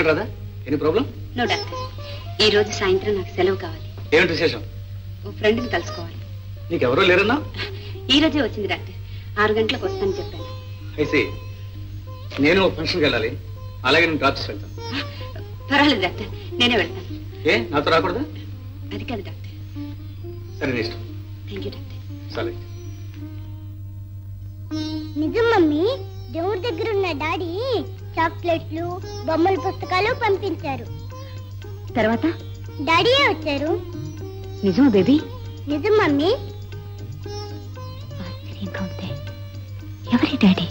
రాదా any problem? No doctor, ఈ రోజు సాయంత్రం నాకు సెలవు కావాలి. ఏమిటి విశేషం? ఓ ఫ్రెండ్ని కలుసుకోవాలి. నీకెవరూ లేరన్నా? ఈ రోజే వచ్చింది డాక్టర్, 6 గంటలకు వస్తానని చెప్పాను. అయితే నేను ఫంక్షన్కి వెళ్ళాలి, అలాగే నేను డ్రాప్ చేసి వెళ్తాను. పర్వాలేదు డాక్టర్, నేనే వెళ్తాను. ఏ నాతో రాకూడదా? అది కాదు డాక్టర్. సరే నీ ఇష్టం. Thank you doctor. సరే. నిజం మమ్మీ, దేవుడి దగ్గర ఉన్న డాడీ చాక్లెట్లు, బొమ్మల పుస్తకాలు పంపించారు. తర్వాత డాడీయే వచ్చారు. నిజమా బేబీ? నిజం మమ్మీ. ఆశ్చర్యంగా ఉంది. ఎవరి డాడీ?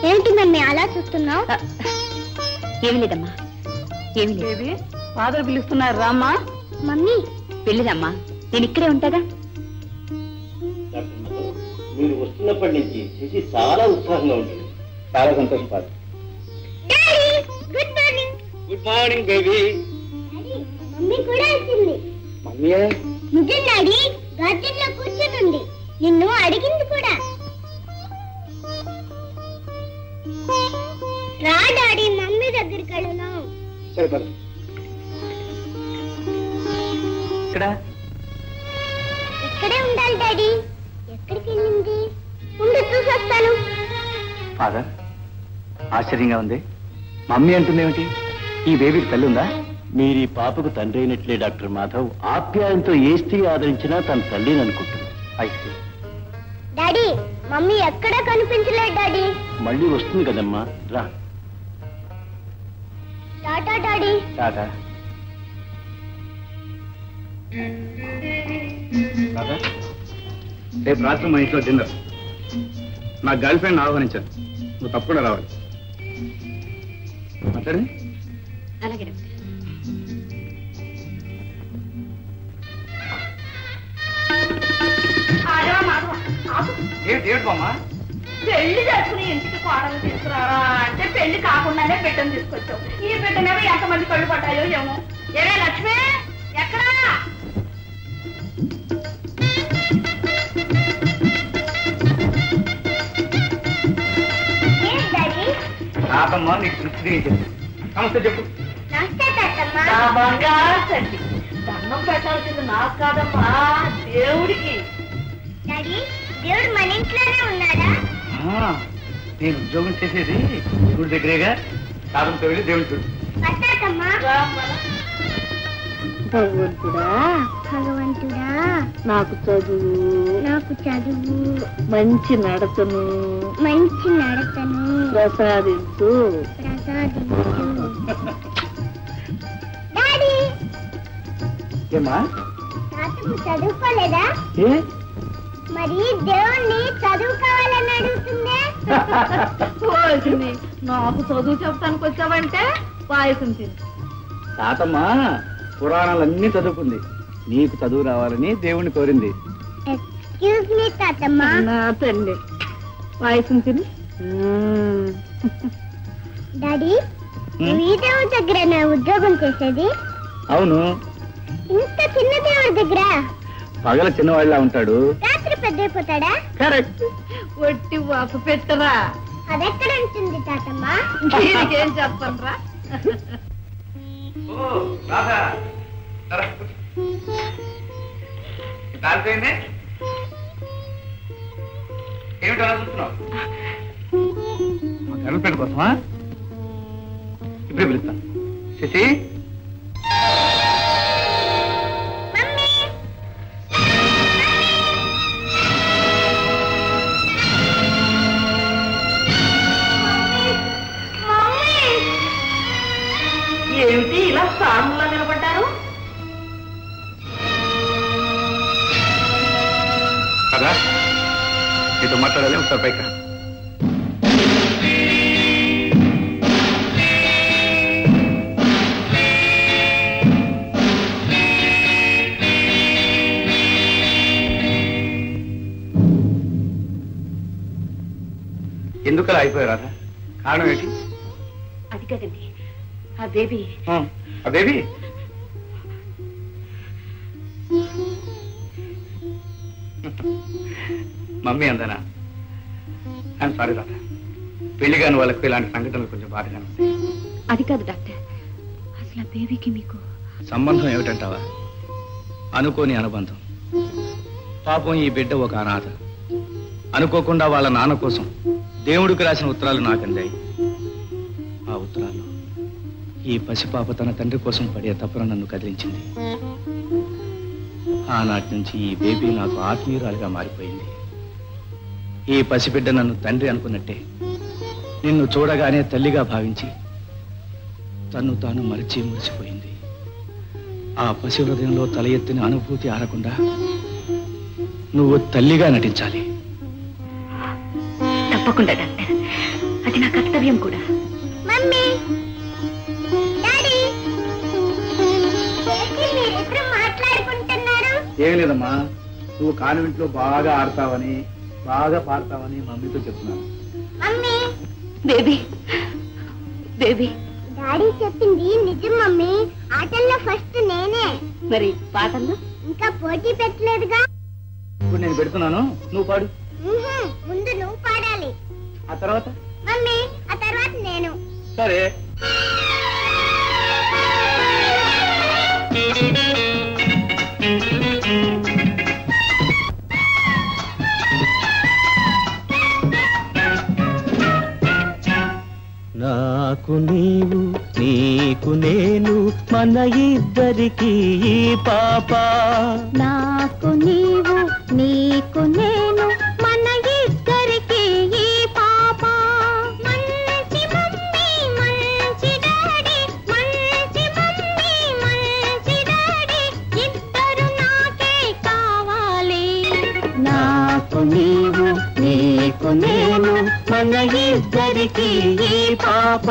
ఏంటి మమ్మీ అలా చూస్తున్నావు? ఏమి లేదమ్మా, ఏమి లేదు. ఫాదర్ పిలుస్తున్నారు రామ్మా. మమ్మీ వెళ్ళిరమ్మా, నేను ఇక్కడే ఉంటాగా. మీరు వస్తున్నప్పటి నుంచి శశి చాలా ఉత్సాహంగా ఉంటుంది. చాలా సంతోషం father. Good morning. Good morning baby. Mummy కూడా వచ్చింది. మమ్మీ నిజం డాడీ, గార్డెన్ లో కూర్చుంది. నిన్ను అడిగింది కూడా. రా డాడీ, మమ్మీ దగ్గరికి వెళ్ళను. సరే పద. ఇక్కడే ఉండాలి డాడీ. ఎక్కడికి వెళ్ళింది? ఉండి చూసొస్తాను. ఫాదర్ ఆశ్చర్యంగా ఉంది. మమ్మీ అంటుందేమిటి? ఈ బేబీకి తల్లి ఉందా? మీరు ఈ పాపకు తండ్రి అయినట్లే డాక్టర్ మాధవ్. ఆప్యాయంతో ఏ స్త్రీ ఆదరించినా తన తల్లిని అనుకుంటుంది. అయితే డాడీ, మమ్మీ ఎక్కడా కనిపించలేదు డాడీ. మళ్ళీ వస్తుంది కదమ్మా, రా. టాటా డాడీ. టాటా. ఫాదర్ రేపు రాత్రి మా ఇంట్లో డిన్నర్. నా గర్ల్ ఫ్రెండ్ ఆహ్వానించాను, నువ్వు తప్పకుండా రావాలి. మాట్లాడి. అలాగే డాక్టర్. ఏమిటి బామ్మా? పెళ్లి చేసుకుని ఇంటికి కోడలు తీసుకురారా అంటే పెళ్లి కాకుండానే బిడ్డను తీసుకొచ్చావు. ఈ బిడ్డనేమో ఎంతమంది కళ్ళు పడ్డాయో ఏమో. ఏమే లక్ష్మి, ఎక్కడా? రాకమ్మా, నీకు తృప్తి చెప్పు. నమస్తే చెప్పు. నమస్తే తాతమ్మ. నా బంగారు తల్లి, దండం పెట్టాల్సింది నాకు కాదమ్మా, దేవుడికి. డాడీ, దేవుడు మన ఇంట్లోనే ఉన్నాడా? నేను ఉద్యోగం చేసేది దేవుడి దగ్గరేగా. సాధంతో వెళ్ళి దేవుడి చూడు. వస్తాకమ్మా. భగవంతుడా, భగవంతుడా, నాకు చదువు, నాకు చదువు, మంచి నడతను మంచి నడతను ప్రసాదించు. డాడీ, ఏమా తాతమ్మ చదువుకోలేదా? ఏ మరి దేవుణ్ణి చదువుకోవాలని అడుగుతుందే. నాకు చదువు చెప్తానికి వచ్చావంటే పాయసం తిని. తాతమ్మ పురాణాలన్నీ చదువుకుంది, నీకు చదువు రావాలని దేవుణ్ణి కోరింది. ఎక్స్క్యూజ్ మీ తాతమ్మ. నా తల్లి, పాయసం తిని. డాడీ, ఈ దేవుడి దగ్గర నా ఉద్యోగం చేసేది? అవును. ఇంత చిన్న దేవుడి దగ్గర? పగల చిన్నవాళ్ళ ఉంటాడు, రాత్రి పెద్దయిపోతాడా? కరెక్ట్. ఒట్టి వాప పెట్టరా. అదెక్కడ ఉంటుంది తాతమ్మ? దీనికేం చెప్పనరా. ఏమిటి అలా చూస్తున్నావు? మా గర్ల్ ఫ్రెండ్ కోసమా? ఇప్పుడే పిలుస్తాను. శశి, ఏమిటి ఇలా సాంగ్లా నిలబడ్డారు? కదా నీతో మాట్లాడాలి, ఒకసారి పైకి రా. ఎందుకలా అయిపోయారు రాధా? కారణం ఏంటి? అది కదండి, ఆ బేబీ ఆ బేబీ మమ్మీ అందానా? ఐఎమ్ సారీ రాధ, పెళ్లి కాని వాళ్ళకు ఇలాంటి సంఘటనలు కొంచెం బాధగానే ఉంటాయి. అది కాదు డాక్టర్, అసలు ఆ బేబీకి మీకు సంబంధం ఏమిటంటావా? అనుకోని అనుబంధం. పాపం ఈ బిడ్డ ఒక అనాథ. అనుకోకుండా వాళ్ళ నాన్న కోసం దేవుడికి రాసిన ఉత్తరాలు నాకు అందాయి. ఆ ఉత్తరాల్లో ఈ పసిపాప తన తండ్రి కోసం పడే తపన నన్ను కదిలించింది. ఆనాటి నుంచి ఈ బేబీ నాకు ఆత్మీయురాలుగా మారిపోయింది. ఈ పసిబిడ్డ నన్ను తండ్రి అనుకున్నట్టే నిన్ను చూడగానే తల్లిగా భావించి తన్ను తాను మురిసిపోయింది. ఆ పసి హృదయంలో తల ఎత్తిన అనుభూతి ఆరకుండా నువ్వు తల్లిగా నటించాలి. తప్పకుండా డాక్టర్, అది నా కర్తవ్యం కూడా. మమ్మీ, డాడీ, మీరిద్దరు మాట్లాడుకుంటున్నారు? ఏం లేదమ్మా, నువ్వు కాన్వెంట్ లో బాగా ఆడతావని బాగా పాడతావని మమ్మీతో చెప్తున్నాను. మమ్మీ, బేబీ బేబీ డాడీ చెప్పింది నిజం మమ్మీ. ఆటల్లో ఫస్ట్ నేనే. మరి పాటల్లో ఇంకా పోటీ పెట్టలేదుగా. ఇప్పుడు నేను పెడుతున్నాను, నువ్వు పాడు. ముందు నువ్వు పాడాలి. ఆ తర్వాత మమ్మీ, ఆ తర్వాత నేను. సరే. నాకు నీవు నీకు నేను మన ఇద్దరికి ఈ పాప. నాకు నీవు నీకు నేను మన ఇద్దరికి ఈ పాప. మంచి మమ్మీ మంచి డాడీ, మంచి మమ్మీ మంచి డాడీ, ఇద్దరు నాకే కావాలి. నాకు నీవు నీకు నేను మన ఇద్దరికి ఈ పాప.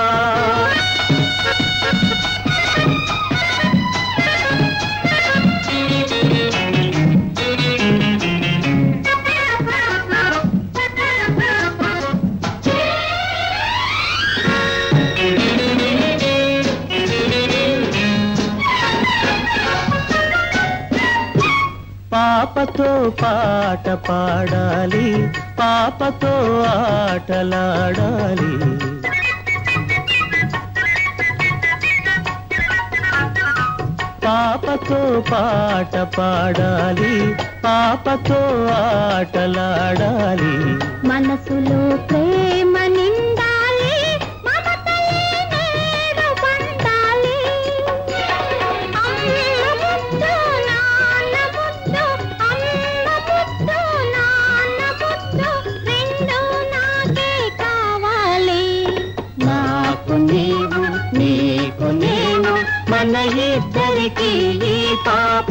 పాపతో పాట పాడాలి, పాపతో ఆటలాడాలి. పాపతో పాట పాడాలి, పాపతో ఆటలాడాలి. మనసులో ప్రేమ నిండాలి, మమతలే నేడు పండాలి. అమ్మ ముద్దు నాన్న ముద్దు, అమ్మ ముద్దు నాన్న ముద్దు, రెండు నాకే కావాలి. నాకు నీవు నీకు నేను మన ఇద్దరికి ఈ పాప.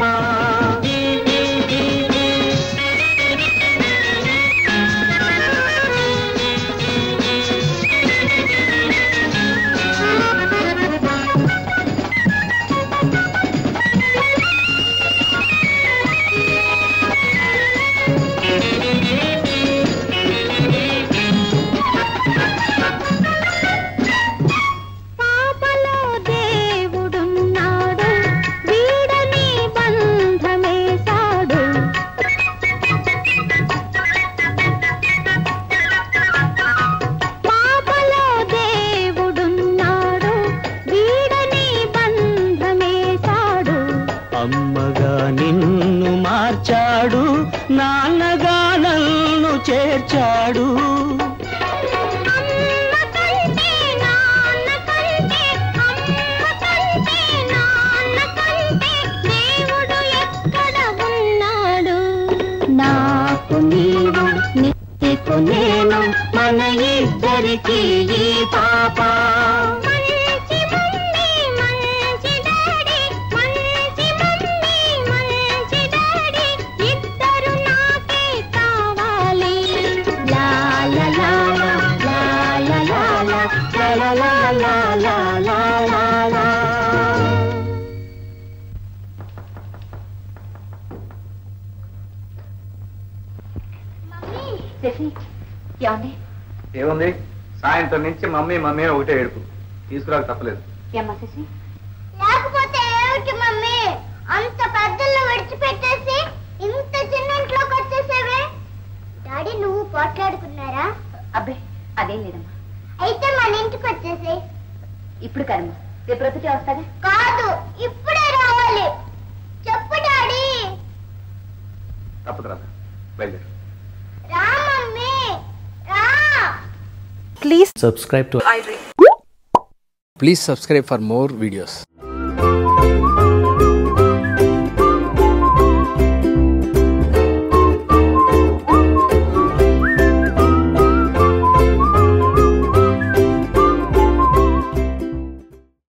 పాపలో దేవుడున్నాడు, వీడని బంధమేశాడు. పాపలో దేవుడున్నాడు, వీడని బంధమేశాడు. అమ్మగా నిన్ను మార్చాడు, నాన్నగా నన్ను చేర్చాడు. అమ్మ కంటే నాన్న కంటే, అమ్మ కంటే నాన్న కంటే దేవుడు ఎక్కడ ఉన్నాడు. నాకు నీవు నీకు నేను మన ఇద్దరికి ఈ పాప. మంచి మమ్మీ మంచి డాడీ, మంచి మమ్మీ మంచి డాడీ, ఇద్దరు నాకే కావాలి. లా లా లా లా లా లా లా లా లా లా లా లా లా లా. శశి, ఏమండి? ఏముంది, సాయంత్రం నుంచి మమ్మీ మమ్మీ ఒకటే ఏడుపు. తీసుకురాక తప్పలేదు. ఏమ్మా శశి? లేకపోతే ఏమిటి మమ్మీ, అంత పెద్దలు విడిచిపెట్టేసి ఇంత చిన్న ఇంట్లోకి వచ్చేసేవే? డాడీ నువ్వు పోట్లాడుకున్నారా? అబ్బే అదేం లేదమ్మా. అయితే మన ఇంటికి వచ్చేసి. ఇప్పుడు కదమ్మా, రేపు ప్రొద్దుటే వస్తాగా. కాదు, ఇప్పుడే రావాలి. చెప్పు డాడీ. తప్పదు రాదా, బయలుదేరు. రా మమ్మీ రా. Please subscribe for more videos.